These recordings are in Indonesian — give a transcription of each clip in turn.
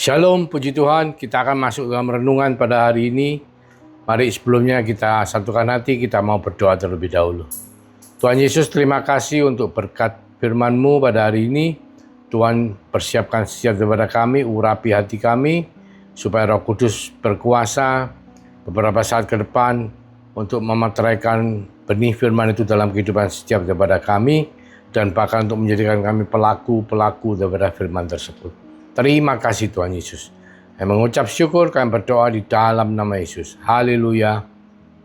Shalom, puji Tuhan. Kita akan masuk dalam renungan pada hari ini. Mari sebelumnya kita satukan hati, kita mau berdoa terlebih dahulu. Tuhan Yesus, terima kasih untuk berkat firman-Mu pada hari ini. Tuhan, persiapkan setiap daripada kami, urapi hati kami, supaya Roh Kudus berkuasa beberapa saat ke depan untuk memeteraikan benih firman itu dalam kehidupan setiap daripada kami, dan bahkan untuk menjadikan kami pelaku-pelaku daripada firman tersebut. Terima kasih Tuhan Yesus. Saya mengucap syukur, kami berdoa di dalam nama Yesus. Haleluya.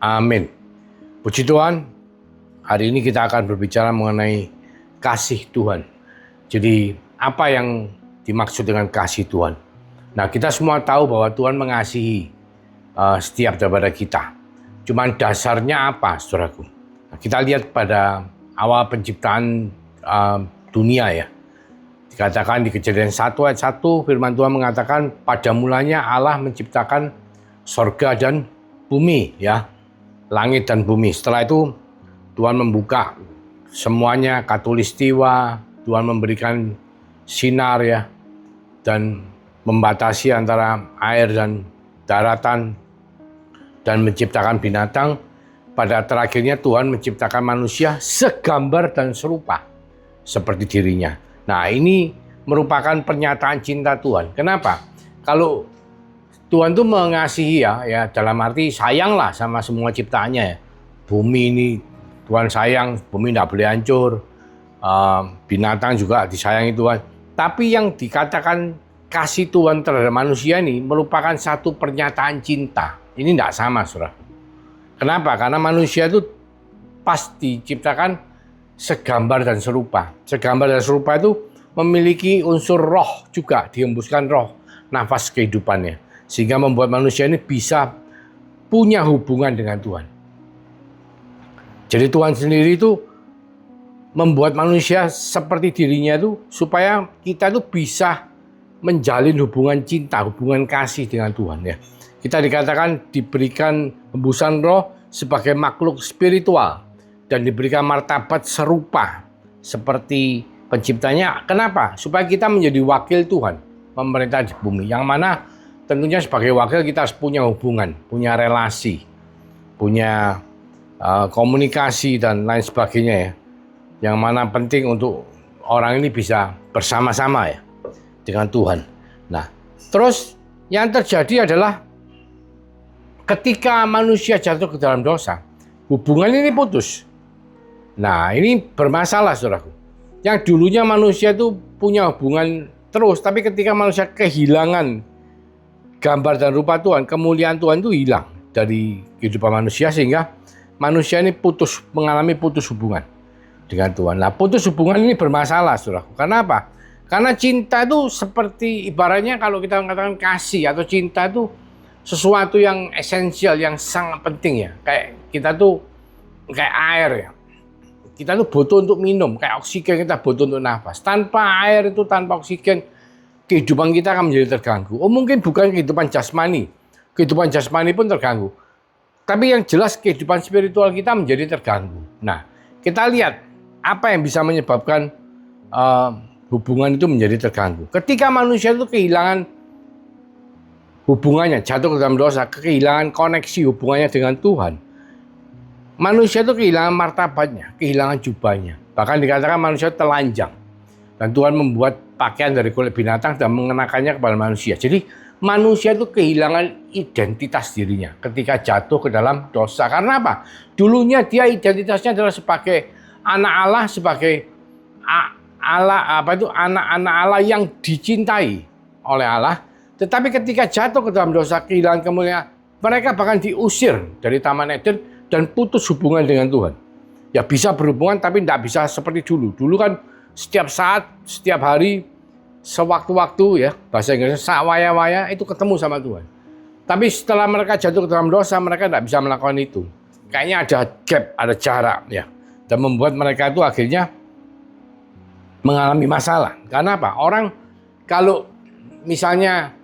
Amin. Puji Tuhan, hari ini kita akan berbicara mengenai kasih Tuhan. Jadi apa yang dimaksud dengan kasih Tuhan? Nah, kita semua tahu bahwa Tuhan mengasihi setiap daripada kita. Cuman dasarnya apa, saudaraku? Nah, kita lihat pada awal penciptaan dunia ya. Dikatakan di Kejadian 1 ayat 1, firman Tuhan mengatakan pada mulanya Allah menciptakan sorga dan bumi ya, langit dan bumi. Setelah itu Tuhan membuka semuanya katulistiwa, Tuhan memberikan sinar ya, dan membatasi antara air dan daratan dan menciptakan binatang. Pada terakhirnya Tuhan menciptakan manusia segambar dan serupa seperti dirinya. Nah, ini merupakan pernyataan cinta Tuhan. Kenapa? Kalau Tuhan tuh mengasihi ya dalam arti sayanglah sama semua ciptaannya ya. Bumi ini Tuhan sayang, bumi tidak boleh hancur. Binatang juga disayangi Tuhan. Tapi yang dikatakan kasih Tuhan terhadap manusia ini merupakan satu pernyataan cinta. Ini tidak sama, saudara. Kenapa? Karena manusia itu pasti diciptakan segambar dan serupa. Segambar dan serupa itu memiliki unsur roh juga, dihembuskan roh, nafas kehidupannya. Sehingga membuat manusia ini bisa punya hubungan dengan Tuhan. Jadi Tuhan sendiri itu membuat manusia seperti dirinya itu supaya kita itu bisa menjalin hubungan cinta, hubungan kasih dengan Tuhan ya. Kita dikatakan diberikan hembusan roh sebagai makhluk spiritual dan diberikan martabat serupa seperti penciptanya. Kenapa? Supaya kita menjadi wakil Tuhan, memerintah di bumi. Yang mana tentunya sebagai wakil kita harus punya hubungan, punya relasi, punya komunikasi dan lain sebagainya ya. Yang mana penting untuk orang ini bisa bersama-sama ya dengan Tuhan. Nah, terus yang terjadi adalah ketika manusia jatuh ke dalam dosa, hubungan ini putus. Nah, ini bermasalah, saudaraku. Yang dulunya manusia itu punya hubungan terus, tapi ketika manusia kehilangan gambar dan rupa Tuhan, kemuliaan Tuhan itu hilang dari kehidupan manusia, sehingga manusia ini mengalami putus hubungan dengan Tuhan. Nah, putus hubungan ini bermasalah, saudaraku. Karena apa? Karena cinta itu seperti ibaratnya kalau kita mengatakan kasih atau cinta itu sesuatu yang esensial, yang sangat penting ya. Kayak kita tuh kayak air ya. Kita tuh butuh untuk minum, kayak oksigen kita butuh untuk nafas. Tanpa air itu, tanpa oksigen, kehidupan kita akan menjadi terganggu. Oh, mungkin bukan kehidupan jasmani. Kehidupan jasmani pun terganggu. Tapi yang jelas kehidupan spiritual kita menjadi terganggu. Nah, kita lihat apa yang bisa menyebabkan hubungan itu menjadi terganggu. Ketika manusia itu kehilangan hubungannya, jatuh ke dalam dosa, kehilangan koneksi hubungannya dengan Tuhan, manusia itu kehilangan martabatnya, kehilangan jubahnya. Bahkan dikatakan manusia telanjang. Dan Tuhan membuat pakaian dari kulit binatang dan mengenakannya kepada manusia. Jadi manusia itu kehilangan identitas dirinya ketika jatuh ke dalam dosa. Karena apa? Dulunya dia identitasnya adalah sebagai anak Allah, sebagai anak-anak Allah yang dicintai oleh Allah. Tetapi ketika jatuh ke dalam dosa, kehilangan kemuliaan, mereka bahkan diusir dari Taman Eden dan putus hubungan dengan Tuhan. Ya bisa berhubungan tapi tidak bisa seperti dulu. Dulu kan setiap saat, setiap hari, sewaktu-waktu ya, bahasa Inggrisnya sawaya-waya itu ketemu sama Tuhan. Tapi setelah mereka jatuh ke dalam dosa, mereka tidak bisa melakukan itu. Kayaknya ada gap, ada jarak ya. Dan membuat mereka itu akhirnya mengalami masalah. Karena apa? Orang kalau misalnya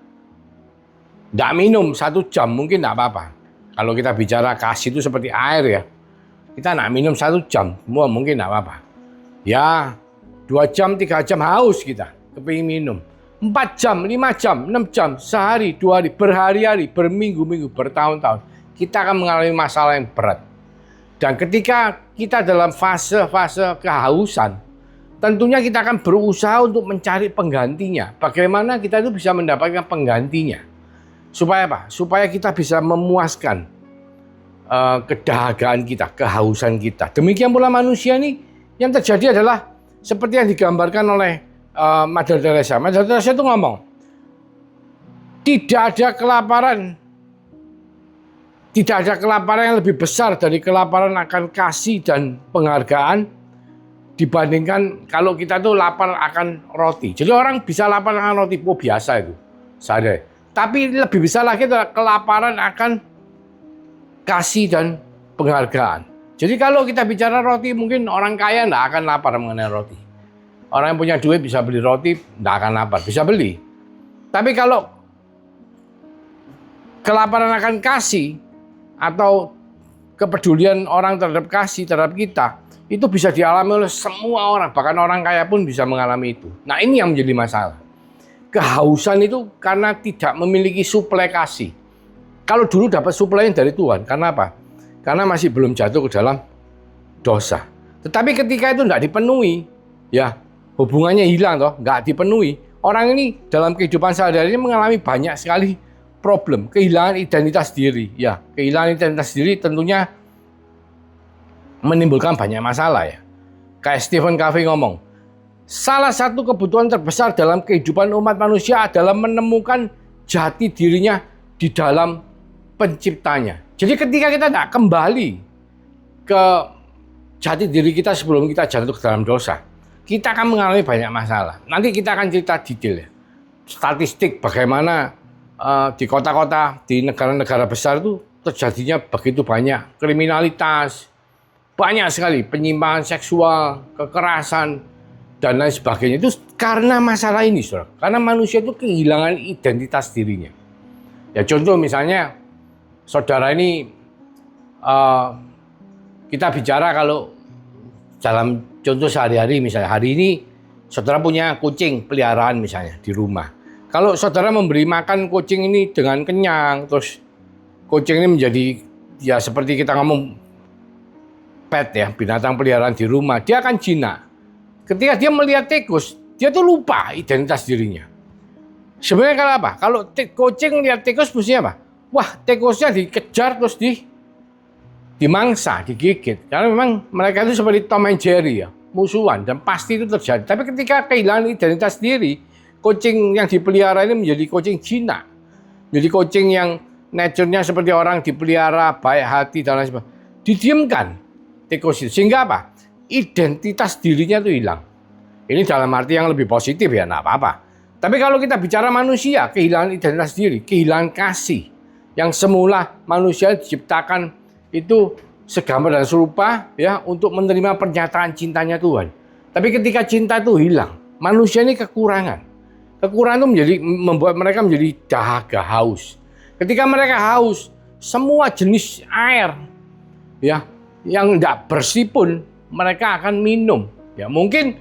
tidak minum 1 jam mungkin tidak apa-apa. Kalau kita bicara kasih itu seperti air ya. Kita nak minum 1 jam, semua mungkin tidak apa-apa. Ya 2 jam, 3 jam haus kita, kepingin minum. 4 jam, 5 jam, 6 jam, sehari, 2 hari, berhari-hari, berminggu-minggu, bertahun-tahun, kita akan mengalami masalah yang berat. Dan ketika kita dalam fase-fase kehausan, tentunya kita akan berusaha untuk mencari penggantinya. Bagaimana kita itu bisa mendapatkan penggantinya? Supaya apa? Supaya kita bisa memuaskan kedahagaan kita, kehausan kita. Demikian pula manusia ini, yang terjadi adalah seperti yang digambarkan oleh Mother Teresa. Mother Teresa itu ngomong, tidak ada kelaparan yang lebih besar dari kelaparan akan kasih dan penghargaan dibandingkan kalau kita tuh lapar akan roti. Jadi orang bisa lapar akan roti, biasa itu, sadar. Tapi lebih besar lagi adalah kelaparan akan kasih dan penghargaan. Jadi kalau kita bicara roti, mungkin orang kaya tidak akan lapar mengenai roti. Orang yang punya duit bisa beli roti, tidak akan lapar, bisa beli. Tapi kalau kelaparan akan kasih atau kepedulian orang terhadap kasih terhadap kita, itu bisa dialami oleh semua orang, bahkan orang kaya pun bisa mengalami itu. Nah, ini yang menjadi masalah. Kehausan itu karena tidak memiliki suplai kasih. Kalau dulu dapat suplainya dari Tuhan, karena apa? Karena masih belum jatuh ke dalam dosa. Tetapi ketika itu tidak dipenuhi, ya hubungannya hilang toh, nggak dipenuhi. Orang ini dalam kehidupan sehari-hari mengalami banyak sekali problem, kehilangan identitas diri. Ya, kehilangan identitas diri tentunya menimbulkan banyak masalah ya. Kayak Stephen Covey ngomong, salah satu kebutuhan terbesar dalam kehidupan umat manusia adalah menemukan jati dirinya di dalam penciptanya. Jadi ketika kita tidak kembali ke jati diri kita sebelum kita jatuh ke dalam dosa, kita akan mengalami banyak masalah. Nanti kita akan cerita detail ya. Statistik bagaimana di kota-kota, di negara-negara besar itu terjadinya begitu banyak kriminalitas, banyak sekali penyimpangan seksual, kekerasan, dan lain sebagainya. Itu karena masalah ini, saudara. Karena manusia itu kehilangan identitas dirinya. Ya contoh misalnya, saudara ini kita bicara kalau dalam contoh sehari-hari, misalnya hari ini saudara punya kucing peliharaan misalnya di rumah. Kalau saudara memberi makan kucing ini dengan kenyang, terus kucing ini menjadi ya seperti kita ngomong pet ya, binatang peliharaan di rumah, dia akan jinak. Ketika dia melihat tikus, dia tuh lupa identitas dirinya. Sebenarnya kalau apa? Kalau kucing lihat tikus mestinya apa? Wah, tikusnya dikejar terus dimangsa, digigit. Karena memang mereka itu seperti Tom and Jerry ya, musuhan, dan pasti itu terjadi. Tapi ketika kehilangan identitas diri, kucing yang dipelihara ini menjadi kucing jinak. Jadi kucing yang nature-nya seperti orang dipelihara, baik hati dan lain sebagainya. Didiamkan tikus itu. Sehingga apa? Identitas dirinya itu hilang. Ini dalam arti yang lebih positif ya, enggak apa-apa. Tapi kalau kita bicara manusia, kehilangan identitas diri, kehilangan kasih. Yang semula manusia diciptakan itu segambar dan serupa ya untuk menerima pernyataan cintanya Tuhan. Tapi ketika cinta itu hilang, manusia ini kekurangan. Kekurangan itu membuat mereka menjadi dahaga, haus. Ketika mereka haus, semua jenis air ya yang tidak bersih pun mereka akan minum. Ya mungkin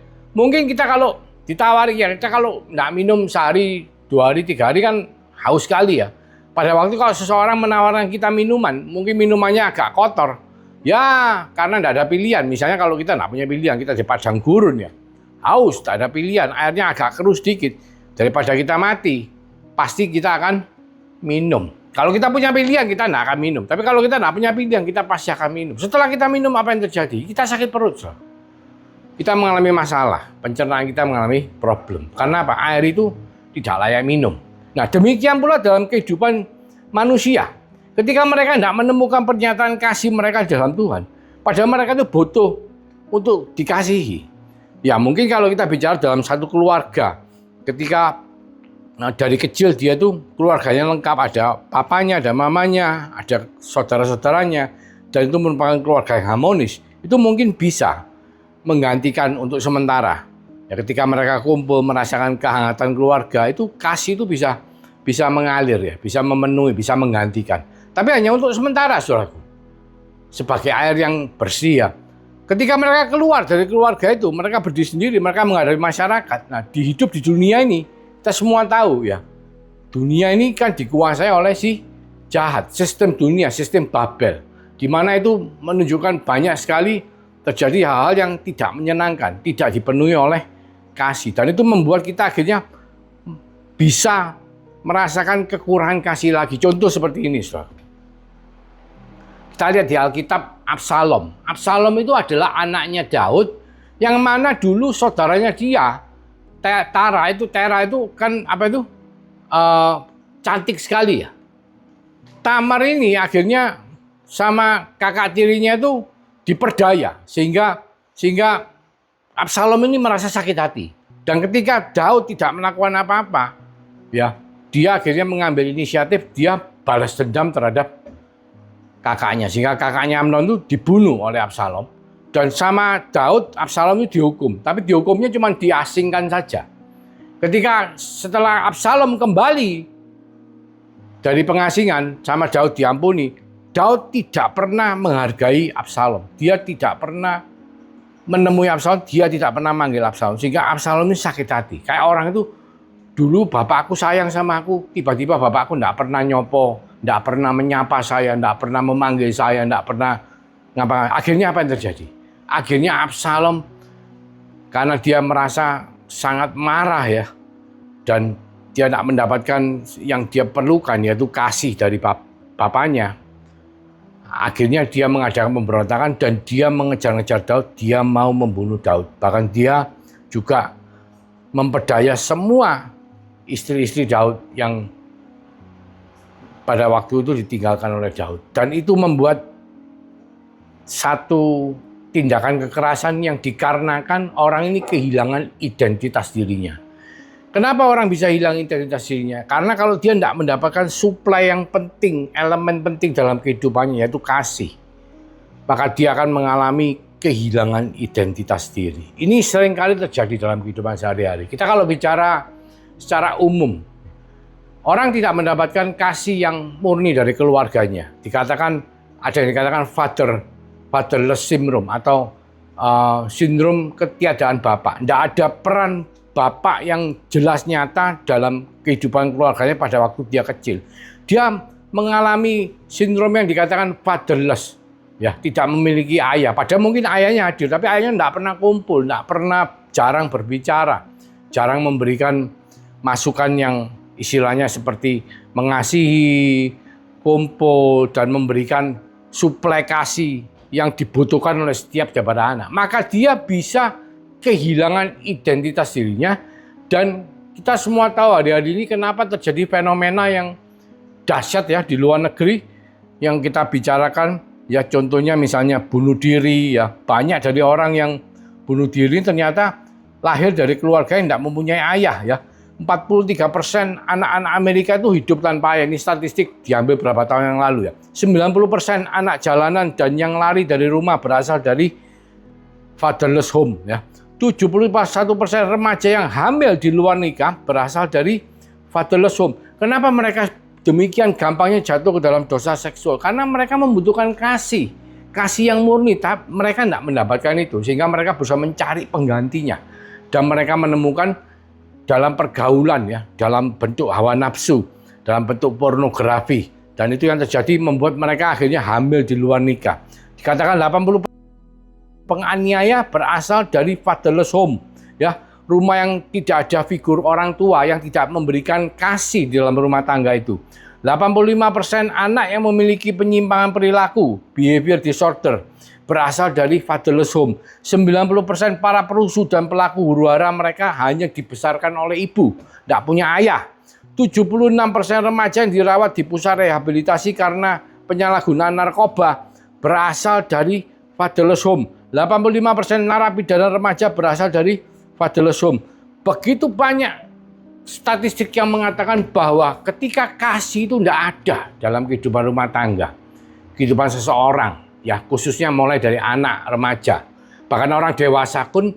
kita kalau ditawari ya, kita kalau tidak minum sehari, 2 hari, 3 hari kan haus sekali ya. Pada waktu kalau seseorang menawarkan kita minuman, mungkin minumannya agak kotor. Ya karena tidak ada pilihan. Misalnya kalau kita tidak punya pilihan, kita di padang gurun ya, haus, tidak ada pilihan, airnya agak keruh sedikit. Daripada kita mati, pasti kita akan minum. Kalau kita punya pilihan, kita tidak akan minum. Tapi kalau kita tidak punya pilihan, kita pasti akan minum. Setelah kita minum, apa yang terjadi? Kita sakit perut. So. Kita mengalami masalah. Pencernaan kita mengalami problem. Karena apa? Air itu tidak layak minum. Nah, demikian pula dalam kehidupan manusia. Ketika mereka tidak menemukan pernyataan kasih mereka dalam Tuhan, padahal mereka itu butuh untuk dikasihi. Ya, mungkin kalau kita bicara dalam satu keluarga, ketika dari kecil dia tuh keluarganya lengkap, ada papanya, ada mamanya, ada saudara-saudaranya, dan itu merupakan keluarga yang harmonis, itu mungkin bisa menggantikan untuk sementara. Ya, ketika mereka kumpul merasakan kehangatan keluarga, itu kasih itu bisa mengalir ya, bisa memenuhi, bisa menggantikan. Tapi hanya untuk sementara, saudaraku. Sebagai air yang bersih ya. Ketika mereka keluar dari keluarga itu, mereka berdiri sendiri, mereka menghadapi masyarakat. Nah, di hidup di dunia ini, Kita semua tahu ya, dunia ini kan dikuasai oleh si jahat, sistem dunia, sistem Babel, di mana itu menunjukkan banyak sekali terjadi hal-hal yang tidak menyenangkan, tidak dipenuhi oleh kasih, dan itu membuat kita akhirnya bisa merasakan kekurangan kasih lagi. Contoh seperti ini, saudara. Kita lihat di Alkitab Absalom. Absalom itu adalah anaknya Daud, yang mana dulu saudaranya dia, Tera itu kan apa itu? Cantik sekali ya. Tamar ini akhirnya sama kakak tirinya itu diperdaya sehingga Absalom ini merasa sakit hati. Dan ketika Daud tidak melakukan apa-apa, ya, dia akhirnya mengambil inisiatif, dia balas dendam terhadap kakaknya, sehingga kakaknya Amnon itu dibunuh oleh Absalom. Dan sama Daud, Absalom itu dihukum, tapi dihukumnya cuma diasingkan saja. Ketika setelah Absalom kembali dari pengasingan, sama Daud diampuni, Daud tidak pernah menghargai Absalom. Dia tidak pernah menemui Absalom, dia tidak pernah manggil Absalom. Sehingga Absalom ini sakit hati. Kayak orang itu, dulu bapakku sayang sama aku, tiba-tiba bapakku tidak pernah nyopo, tidak pernah menyapa saya, tidak pernah memanggil saya, tidak pernah ngapa. Akhirnya apa yang terjadi? Akhirnya Absalom, karena dia merasa sangat marah ya, dan dia tidak mendapatkan yang dia perlukan, yaitu kasih dari bapaknya. Akhirnya dia mengadakan pemberontakan dan dia mengejar-ngejar Daud, dia mau membunuh Daud. Bahkan dia juga memperdaya semua istri-istri Daud yang pada waktu itu ditinggalkan oleh Daud. Dan itu membuat satu tindakan kekerasan yang dikarenakan orang ini kehilangan identitas dirinya. Kenapa orang bisa hilang identitas dirinya? Karena kalau dia tidak mendapatkan suplai yang penting, elemen penting dalam kehidupannya, yaitu kasih, maka dia akan mengalami kehilangan identitas diri. Ini seringkali terjadi dalam kehidupan sehari-hari. Kita kalau bicara secara umum, orang tidak mendapatkan kasih yang murni dari keluarganya. Ada yang dikatakan fatherless syndrome atau sindrom ketiadaan bapak. Tidak ada peran bapak yang jelas nyata dalam kehidupan keluarganya pada waktu dia kecil. Dia mengalami sindrom yang dikatakan fatherless, ya, tidak memiliki ayah. Padahal mungkin ayahnya hadir, tapi ayahnya tidak pernah kumpul, tidak pernah, jarang berbicara, jarang memberikan masukan yang istilahnya seperti mengasihi, kumpul, dan memberikan suplai kasih yang dibutuhkan oleh setiap daripada anak. Maka dia bisa kehilangan identitas dirinya. Dan kita semua tahu hari-hari ini kenapa terjadi fenomena yang dahsyat ya di luar negeri yang kita bicarakan. Ya contohnya misalnya bunuh diri ya. Banyak dari orang yang bunuh diri ternyata lahir dari keluarga yang tidak mempunyai ayah ya. 43% anak-anak Amerika itu hidup tanpa ayah. Ini statistik diambil beberapa tahun yang lalu ya. 90% anak jalanan dan yang lari dari rumah berasal dari fatherless home ya. 71% remaja yang hamil di luar nikah berasal dari fatherless home. Kenapa mereka demikian gampangnya jatuh ke dalam dosa seksual? Karena mereka membutuhkan kasih yang murni, tapi mereka tidak mendapatkan itu, sehingga mereka berusaha mencari penggantinya. Dan mereka menemukan dalam pergaulan ya, dalam bentuk hawa nafsu, dalam bentuk pornografi, dan itu yang terjadi membuat mereka akhirnya hamil di luar nikah. Dikatakan 80% penganiaya berasal dari fatherless home ya, rumah yang tidak ada figur orang tua, yang tidak memberikan kasih di dalam rumah tangga itu. 85% anak yang memiliki penyimpangan perilaku, behavior disorder, berasal dari fatherless home. 90% para perusuh dan pelaku huru-hara mereka hanya dibesarkan oleh ibu, tidak punya ayah. 76% remaja yang dirawat di pusat rehabilitasi karena penyalahgunaan narkoba berasal dari fatherless home. 85% narapidana remaja berasal dari fatherless home. Begitu banyak statistik yang mengatakan bahwa ketika kasih itu tidak ada dalam kehidupan rumah tangga, kehidupan seseorang, ya khususnya mulai dari anak remaja, bahkan orang dewasa pun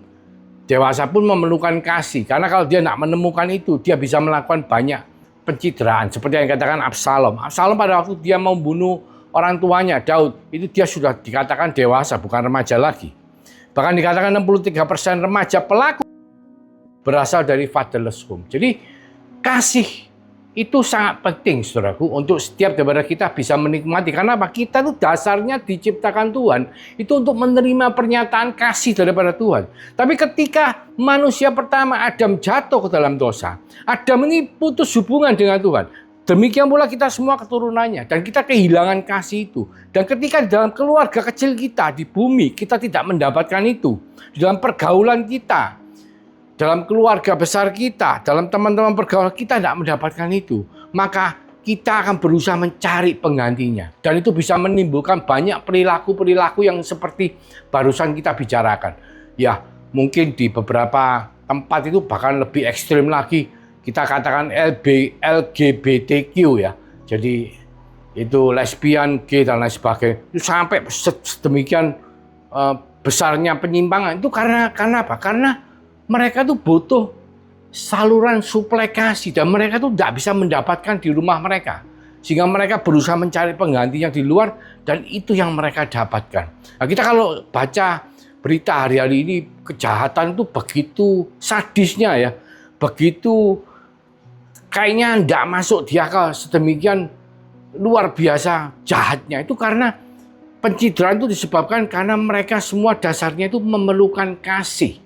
memerlukan kasih, karena kalau dia tidak menemukan itu, dia bisa melakukan banyak pencitraan seperti yang dikatakan Absalom. Absalom pada waktu dia mau bunuh orang tuanya Daud, itu dia sudah dikatakan dewasa, bukan remaja lagi. Bahkan dikatakan 63% remaja pelaku berasal dari fatherless home. Jadi kasih itu sangat penting, saudaraku, untuk setiap daripada kita bisa menikmati. Karena apa? Kita itu dasarnya diciptakan Tuhan itu untuk menerima pernyataan kasih daripada Tuhan. Tapi ketika manusia pertama Adam jatuh ke dalam dosa, Adam ini putus hubungan dengan Tuhan. Demikian pula kita semua keturunannya, dan kita kehilangan kasih itu. Dan ketika di dalam keluarga kecil kita di bumi, kita tidak mendapatkan itu. Di dalam pergaulan kita, dalam keluarga besar kita, dalam teman-teman pergaulan kita tidak mendapatkan itu. Maka kita akan berusaha mencari penggantinya. Dan itu bisa menimbulkan banyak perilaku-perilaku yang seperti barusan kita bicarakan. Ya, mungkin di beberapa tempat itu bahkan lebih ekstrim lagi. Kita katakan LGBTQ ya. Jadi itu lesbian, gay dan lain sebagainya. Itu sampai sedemikian besarnya penyimpangan. Itu karena apa? Karena mereka tuh butuh saluran suplai kasih dan mereka tuh tidak bisa mendapatkan di rumah mereka. Sehingga mereka berusaha mencari pengganti yang di luar dan itu yang mereka dapatkan. Nah, kita kalau baca berita hari-hari ini, kejahatan itu begitu sadisnya ya. Begitu kayaknya tidak masuk di akal, sedemikian luar biasa jahatnya. Itu karena pencitraan itu disebabkan karena mereka semua dasarnya itu memerlukan kasih.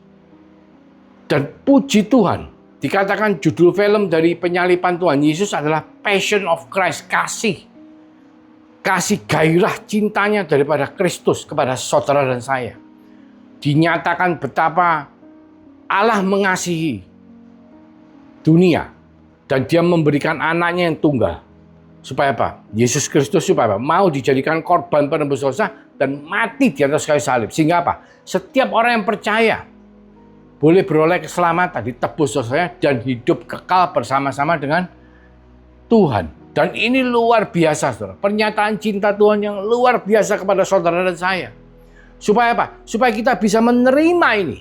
Dan puji Tuhan, dikatakan judul film dari penyaliban Tuhan Yesus adalah Passion of Christ, kasih. Kasih gairah cintanya daripada Kristus kepada saudara dan saya. Dinyatakan betapa Allah mengasihi dunia dan dia memberikan anaknya yang tunggal. Supaya apa? Yesus Kristus supaya apa? Mau dijadikan korban penebus dosa dan mati di atas kayu salib. Sehingga apa? Setiap orang yang percaya boleh beroleh keselamatan, ditebus dosanya, dan hidup kekal bersama-sama dengan Tuhan. Dan ini luar biasa, saudara. Pernyataan cinta Tuhan yang luar biasa kepada saudara dan saya. Supaya apa? Supaya kita bisa menerima ini.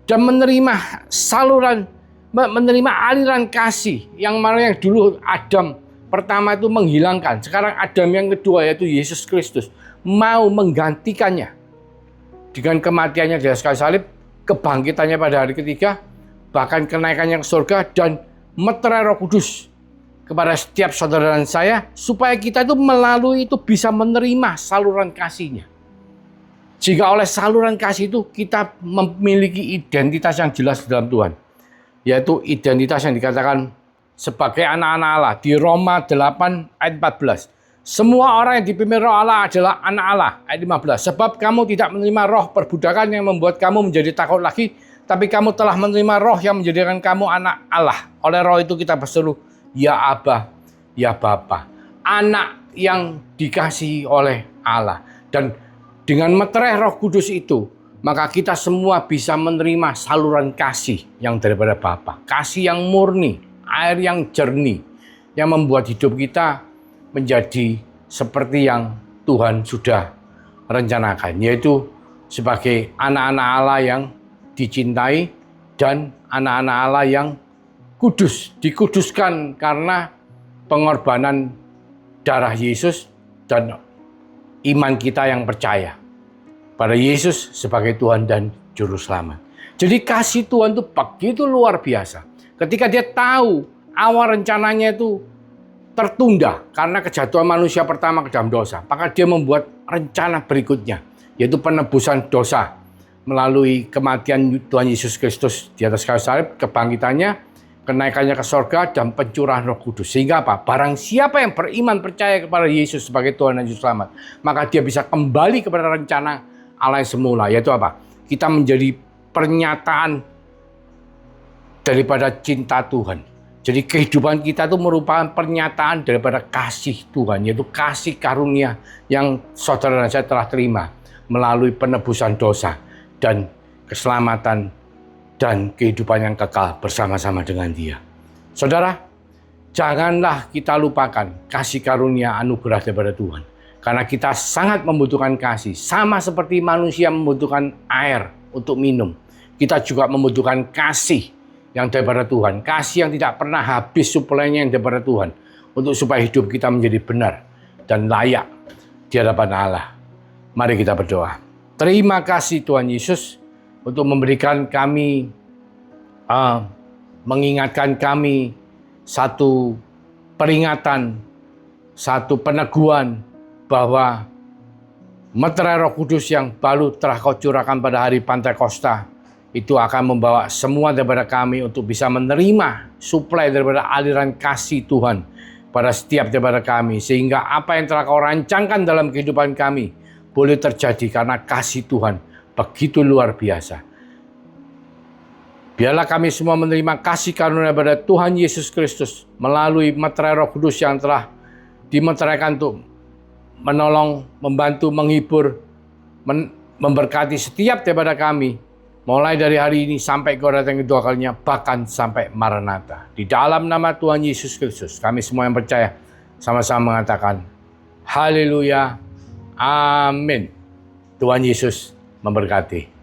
Dan menerima saluran, menerima aliran kasih. Yang mana yang dulu Adam pertama itu menghilangkan. Sekarang Adam yang kedua yaitu Yesus Kristus. Mau menggantikannya. Dengan kematiannya di atas kayu salib, kebangkitannya pada hari ketiga, bahkan kenaikannya ke surga, dan meterai Roh Kudus kepada setiap saudara dan saya, supaya kita itu melalui itu bisa menerima saluran kasih-Nya. Jika oleh saluran kasih itu kita memiliki identitas yang jelas di dalam Tuhan, yaitu identitas yang dikatakan sebagai anak-anak Allah di Roma 8 ayat 14. Semua orang yang dipimpin roh Allah adalah anak Allah. Ayat 15. Sebab kamu tidak menerima roh perbudakan yang membuat kamu menjadi takut lagi. Tapi kamu telah menerima roh yang menjadikan kamu anak Allah. Oleh roh itu kita berseru, ya Abba, ya Bapa. Anak yang dikasihi oleh Allah. Dan dengan meterai Roh Kudus itu, maka kita semua bisa menerima saluran kasih yang daripada Bapa. Kasih yang murni, air yang jernih. Yang membuat hidup kita menjadi seperti yang Tuhan sudah rencanakan, yaitu sebagai anak-anak Allah yang dicintai dan anak-anak Allah yang kudus, dikuduskan karena pengorbanan darah Yesus dan iman kita yang percaya pada Yesus sebagai Tuhan dan Juru Selamat. Jadi kasih Tuhan itu begitu luar biasa. Ketika dia tahu awal rencananya itu tertunda karena kejatuhan manusia pertama ke dalam dosa, maka dia membuat rencana berikutnya, yaitu penebusan dosa melalui kematian Tuhan Yesus Kristus di atas kayu salib, kebangkitannya, kenaikannya ke sorga, dan pencurahan Roh Kudus. Sehingga apa? Barang siapa yang beriman percaya kepada Yesus sebagai Tuhan dan Juru Selamat, maka dia bisa kembali kepada rencana Allah yang semula, yaitu apa? Kita menjadi pernyataan daripada cinta Tuhan. Jadi kehidupan kita itu merupakan pernyataan daripada kasih Tuhan, yaitu kasih karunia yang saudara dan saya telah terima melalui penebusan dosa dan keselamatan dan kehidupan yang kekal bersama-sama dengan Dia. Saudara, janganlah kita lupakan kasih karunia anugerah daripada Tuhan. Karena kita sangat membutuhkan kasih, sama seperti manusia membutuhkan air untuk minum. Kita juga membutuhkan kasih yang daripada Tuhan, kasih yang tidak pernah habis suplainya yang daripada Tuhan, untuk supaya hidup kita menjadi benar dan layak di hadapan Allah. Mari kita berdoa. Terima kasih Tuhan Yesus untuk memberikan kami, mengingatkan kami satu peringatan, satu peneguhan bahwa meterai Roh Kudus yang baru telah kau curahkan pada hari Pantekosta itu akan membawa semua daripada kami untuk bisa menerima suplai daripada aliran kasih Tuhan pada setiap daripada kami, sehingga apa yang telah kau rancangkan dalam kehidupan kami boleh terjadi karena kasih Tuhan begitu luar biasa. Biarlah kami semua menerima kasih karunia daripada Tuhan Yesus Kristus melalui meterai Roh Kudus yang telah dimeteraikan untuk menolong, membantu, menghibur, memberkati setiap daripada kami, mulai dari hari ini sampai kau datang kedua kalinya, bahkan sampai Maranatha. Di dalam nama Tuhan Yesus Kristus, kami semua yang percaya sama-sama mengatakan, haleluya, amin. Tuhan Yesus memberkati.